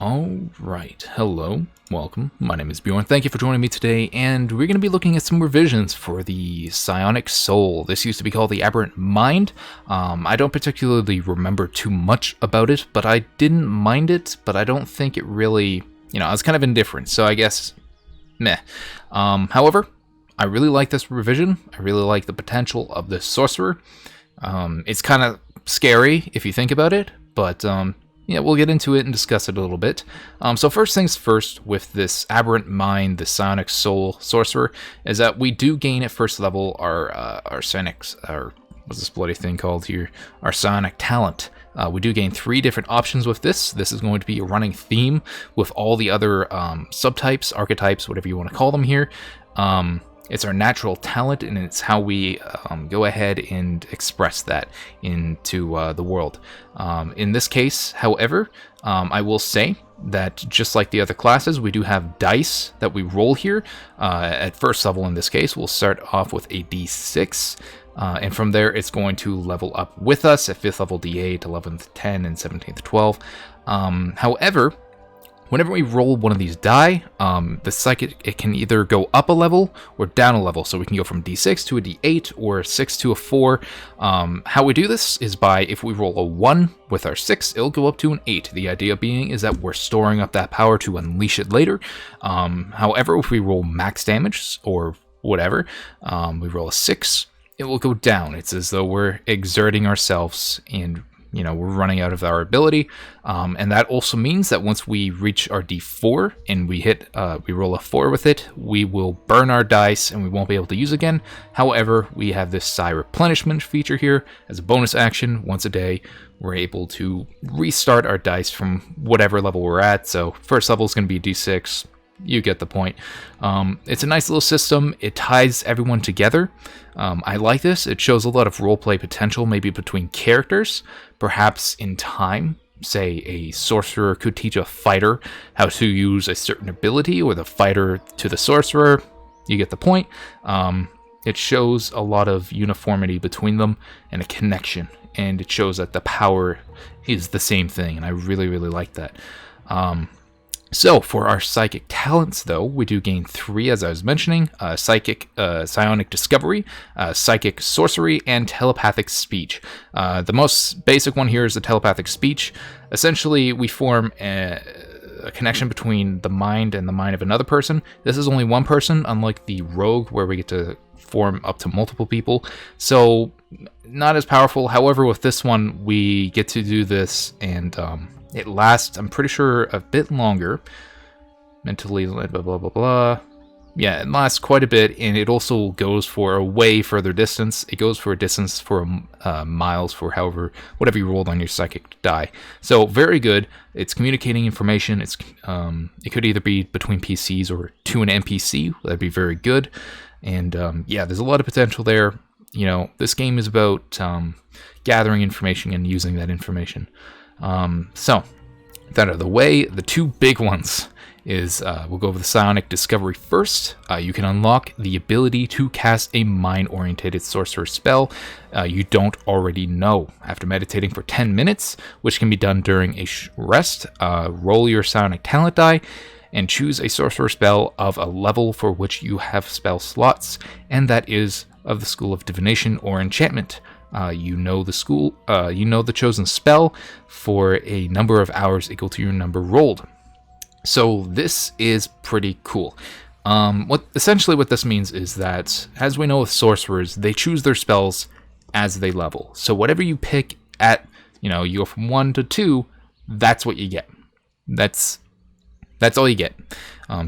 Alright, hello, welcome, my name is Bjorn, thank you for joining me today, and we're going to be looking at some revisions for the Psionic Soul. This used to be called the Aberrant Mind. I don't particularly remember too much about it, but I didn't mind it, but I don't think it really, I was kind of indifferent, so I guess, meh. However, I really like this revision. I really like the potential of this sorcerer. It's kind of scary if you think about it, but yeah, we'll get into it and discuss it a little bit. So first things first, with this Aberrant Mind, the Psionic Soul Sorcerer, is that we do gain at first level our what's this bloody thing called here? Our Psionic Talent. We do gain 3 different options with this. This is going to be a running theme with all the other subtypes, archetypes, whatever you want to call them here. It's our natural talent, and it's how we go ahead and express that into the world. In this case, however, I will say that just like the other classes, we do have dice that we roll here. At first level in this case, we'll start off with a d6, and from there it's going to level up with us at 5th level d8, 11th 10, and 17th 12. However, whenever we roll one of these die, the psychic, it can either go up a level or down a level. So we can go from d6 to a d8 or 6 to a 4. How we do this is by, if we roll a 1 with our 6, it'll go up to an 8. The idea being is that we're storing up that power to unleash it later. However, if we roll max damage or whatever, we roll a 6, it will go down. It's as though we're exerting ourselves and we're running out of our ability, and that also means that once we reach our d4 and we roll a 4 with it, we will burn our dice and we won't be able to use again. However, we have this psi replenishment feature here as a bonus action. Once a day, we're able to restart our dice from whatever level we're at. So first level is going to be d6. You get the point. It's a nice little system. It ties everyone together. I like this. It shows a lot of roleplay potential, maybe between characters. Perhaps in time, say a sorcerer could teach a fighter how to use a certain ability, or the fighter to the sorcerer. You get the point. It shows a lot of uniformity between them and a connection, and it shows that the power is the same thing, and I really, really like that. So for our psychic talents, though, we do gain 3, as I was mentioning: psionic discovery, psychic sorcery, and telepathic speech. The most basic one here is the telepathic speech. Essentially, we form a connection between the mind and the mind of another person. This is only one person, unlike the rogue, where we get to form up to multiple people. So not as powerful. However, with this one, we get to do this, and it lasts, I'm pretty sure, a bit longer. Mentally, blah, blah, blah, blah. Yeah, it lasts quite a bit, and it also goes for a way further distance. It goes for a distance for miles, for whatever you rolled on your psychic die. So very good. It's communicating information. It could either be between PCs or to an NPC. That'd be very good. And yeah, there's a lot of potential there. This game is about gathering information and using that information. So, that out of the way, the 2 big ones is, we'll go over the psionic discovery first. You can unlock the ability to cast a mind-orientated sorcerer spell you don't already know. After meditating for 10 minutes, which can be done during a rest, roll your psionic talent die and choose a sorcerer spell of a level for which you have spell slots, and that is of the school of divination or enchantment. You know the chosen spell for a number of hours equal to your number rolled. So this is pretty cool. What this means is that, as we know with sorcerers, they choose their spells as they level. So whatever you pick at, you go from 1 to 2, that's what you get. That's all you get.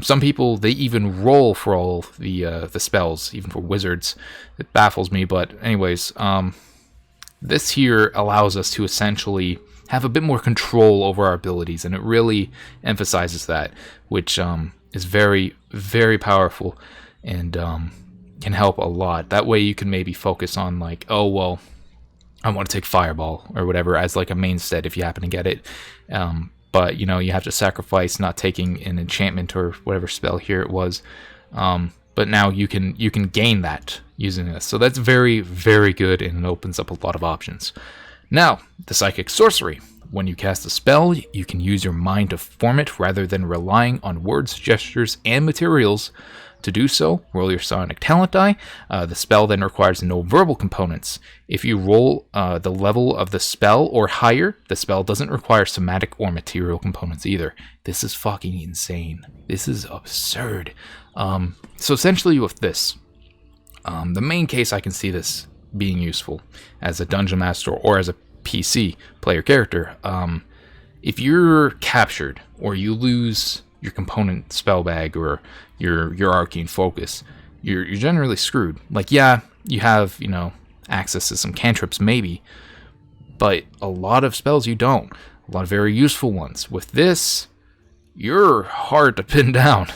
Some people, they even roll for all the spells, even for wizards. It baffles me, but anyways, this here allows us to essentially have a bit more control over our abilities, and it really emphasizes that, which is very, very powerful, and can help a lot. That way you can maybe focus on, like, oh, well, I want to take Fireball or whatever as like a main stead if you happen to get it. But, you have to sacrifice not taking an enchantment or whatever spell here it was. But now you can gain that using this. So that's very, very good, and it opens up a lot of options. Now, the psychic sorcery. When you cast a spell, you can use your mind to form it rather than relying on words, gestures, and materials. To do so, roll your Psionic talent die. The spell then requires no verbal components. If you roll the level of the spell or higher, the spell doesn't require somatic or material components either. This is fucking insane. This is absurd. So essentially with this, the main case I can see this being useful as a dungeon master or as a PC player character, if you're captured or you lose your component spell bag or your arcane focus, you're generally screwed. Like, yeah, you have, access to some cantrips maybe, but a lot of spells you don't. A lot of very useful ones. With this, you're hard to pin down.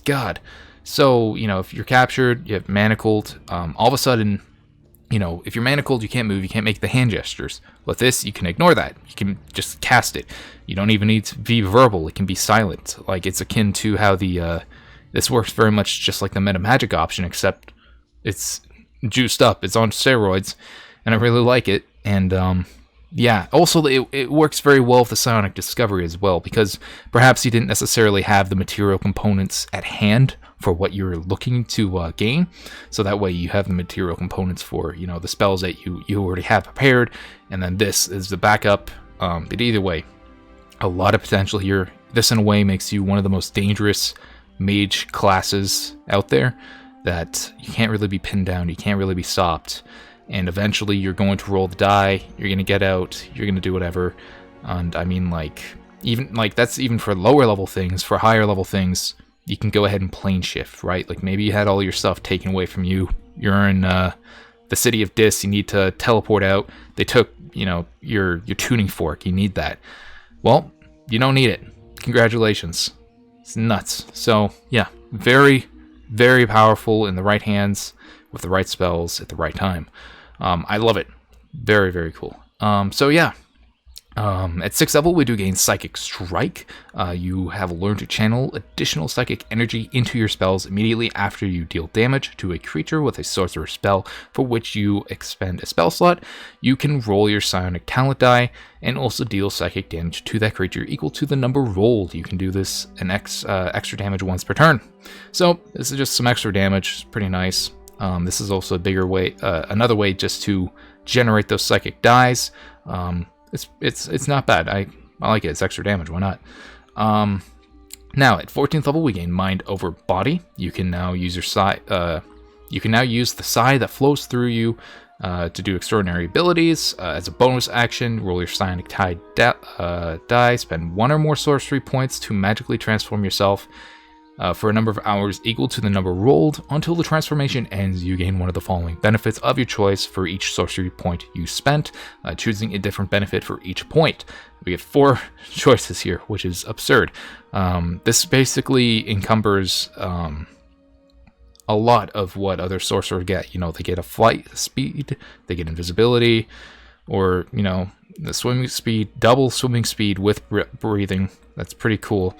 God. So, if you're captured, you have manacled, all of a sudden, if you're manacled, you can't move, you can't make the hand gestures. With this, you can ignore that. You can just cast it. You don't even need to be verbal. It can be silent. Like, it's akin to how this works very much just like the meta magic option, except it's juiced up. It's on steroids, and I really like it. And, yeah, also it works very well with the Psionic Discovery as well, because perhaps you didn't necessarily have the material components at hand for what you're looking to gain, so that way you have the material components for the spells that you already have prepared, and then this is the backup. But either way, a lot of potential here. This in a way makes you one of the most dangerous mage classes out there, that you can't really be pinned down, you can't really be stopped, and eventually you're going to roll the die, you're going to get out, you're going to do whatever. And I mean, that's even for lower level things. For higher level things, you can go ahead and plane shift, right? Like, maybe you had all your stuff taken away from you. You're in the city of Dis. You need to teleport out. They took, your tuning fork. You need that. Well, you don't need it. Congratulations. It's nuts. So, yeah, very, very powerful in the right hands with the right spells at the right time. I love it. Very, very cool. So, yeah. At 6th level, we do gain Psychic Strike. You have learned to channel additional psychic energy into your spells immediately after you deal damage to a creature with a sorcerer spell for which you expend a spell slot. You can roll your Psionic talent die and also deal psychic damage to that creature equal to the number rolled. You can do this extra damage once per turn. So this is just some extra damage. It's pretty nice. This is also a bigger way, another way just to generate those psychic dies. It's not bad. I like it. It's extra damage. Why not? Now at 14th level, we gain Mind over Body. You can now use your psi. You can now use the psi that flows through you to do extraordinary abilities. As a bonus action, roll your Psionic die. Spend 1 or more sorcery points to magically transform yourself. For a number of hours equal to the number rolled. Until the transformation ends, you gain one of the following benefits of your choice for each sorcery point you spent, choosing a different benefit for each point. We get 4 choices here, which is absurd. This basically encumbers a lot of what other sorcerers get. They get a flight speed, they get invisibility, or, the swimming speed, double swimming speed with breathing. That's pretty cool.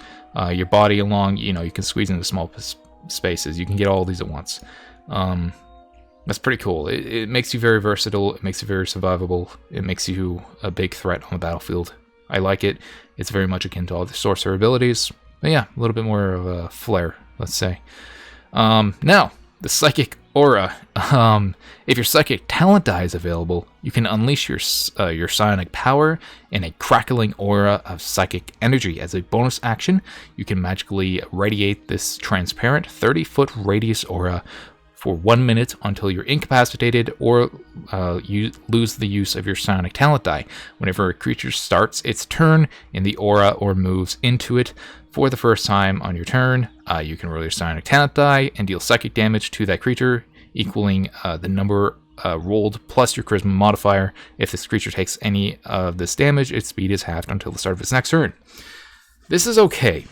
Your body along, you can squeeze into small spaces. You can get all these at once. That's pretty cool. It makes you very versatile. It makes you very survivable. It makes you a big threat on the battlefield. I like it. It's very much akin to all the sorcerer abilities. But yeah, a little bit more of a flair, let's say. Now, the Psychic Aura. If your Psychic talent die is available, you can unleash your psionic power in a crackling aura of psychic energy. As a bonus action, you can magically radiate this transparent 30-foot radius aura for 1 minute until you're incapacitated or you lose the use of your psionic talent die. Whenever a creature starts its turn in the aura or moves into it for the first time on your turn, you can roll your psionic talent die and deal psychic damage to that creature, equaling the number rolled plus your charisma modifier. If this creature takes any of this damage, its speed is halved until the start of its next turn. This is okay.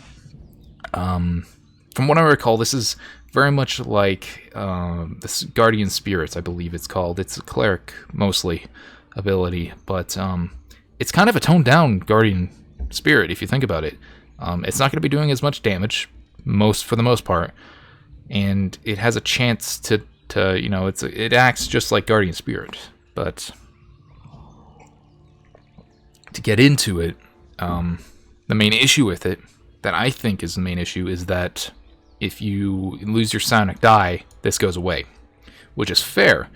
From what I recall, this is very much like this Guardian Spirits, I believe it's called. It's a cleric, mostly, ability, but it's kind of a toned-down Guardian Spirit, if you think about it. It's not going to be doing as much damage, for the most part, and it has a chance to it acts just like Guardian Spirit, but to get into it, the main issue with it, that I think is the main issue, is that if you lose your psionic die, this goes away, which is fair.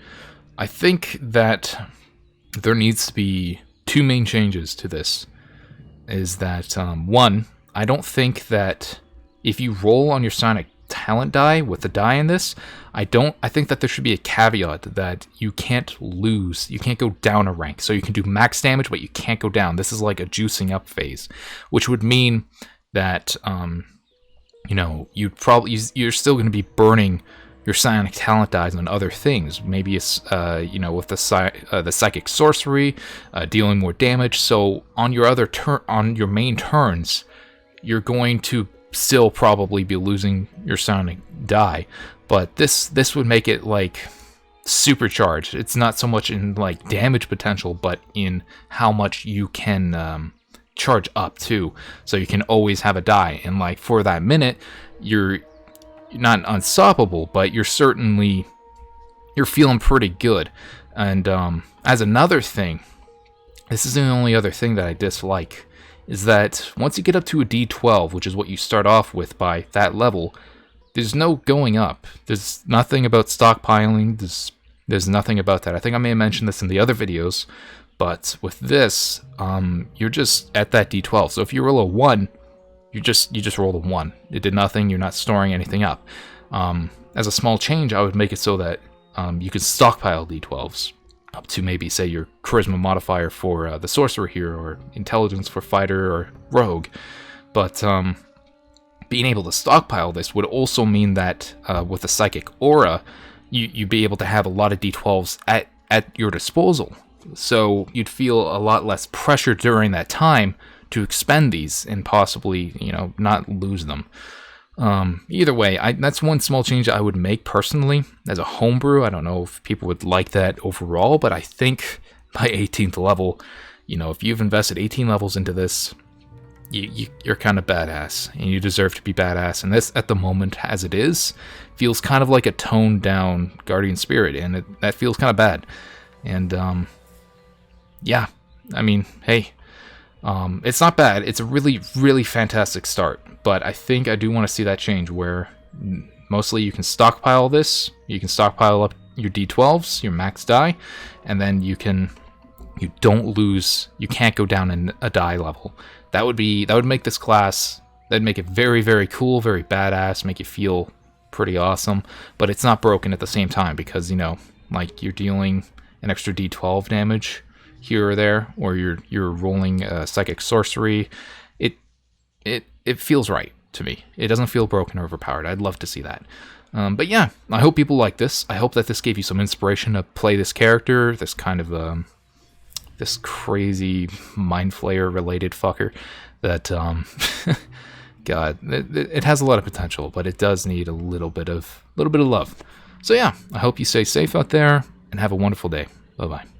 I think that there needs to be two main changes to this. Is that, one, I don't think that if you roll on your psionic talent die with the die in this, I think that there should be a caveat that you can't lose, you can't go down a rank. So you can do max damage, but you can't go down. This is like a juicing up phase, which would mean that, you know, you're still going to be burning your psionic talent dies on other things. Maybe it's, you know, with the psychic sorcery, dealing more damage. So on your on your main turns, you're going to still probably be losing your psionic die, but this would make it like supercharged. It's not so much in like damage potential, but in how much you can charge up to. So you can always have a die, and like for that minute, you're not unstoppable, but you're feeling pretty good. And as another thing, this is the only other thing that I dislike, is that once you get up to a D12, which is what you start off with by that level, there's no going up. There's nothing about stockpiling. There's nothing about that. I think I may have mentioned this in the other videos, but with this, you're just at that D12. So if you roll a 1, you just roll a 1. It did nothing. You're not storing anything up. As a small change, I would make it so that you can stockpile D12s up to maybe, say, your charisma modifier for the sorcerer here, or intelligence for fighter or rogue. But being able to stockpile this would also mean that with the psychic aura, you'd be able to have a lot of D12s at your disposal. So you'd feel a lot less pressure during that time to expend these and possibly, you know, not lose them. Either way, that's one small change I would make personally as a homebrew. I don't know if people would like that overall, but I think by 18th level, you know, if you've invested 18 levels into this, you're kind of badass, and you deserve to be badass. And this, at the moment, as it is, feels kind of like a toned down Guardian Spirit, and that feels kind of bad. And yeah, I mean, hey, it's not bad. It's a really, really fantastic start. But I think I do want to see that change where mostly you can stockpile this. You can stockpile up your D12s, your max die, and then you don't lose. You can't go down in a die level. That would make this class. That'd make it very, very cool, very badass. Make it feel pretty awesome. But it's not broken at the same time because, you know, like you're dealing an extra D12 damage here or there, or you're rolling psychic sorcery. It feels right to me. It doesn't feel broken or overpowered. I'd love to see that. But yeah, I hope people like this. I hope that this gave you some inspiration to play this character, this kind of this crazy mind flayer related fucker that God, it has a lot of potential, but it does need a little bit of love. So yeah, I hope you stay safe out there and have a wonderful day. Bye bye.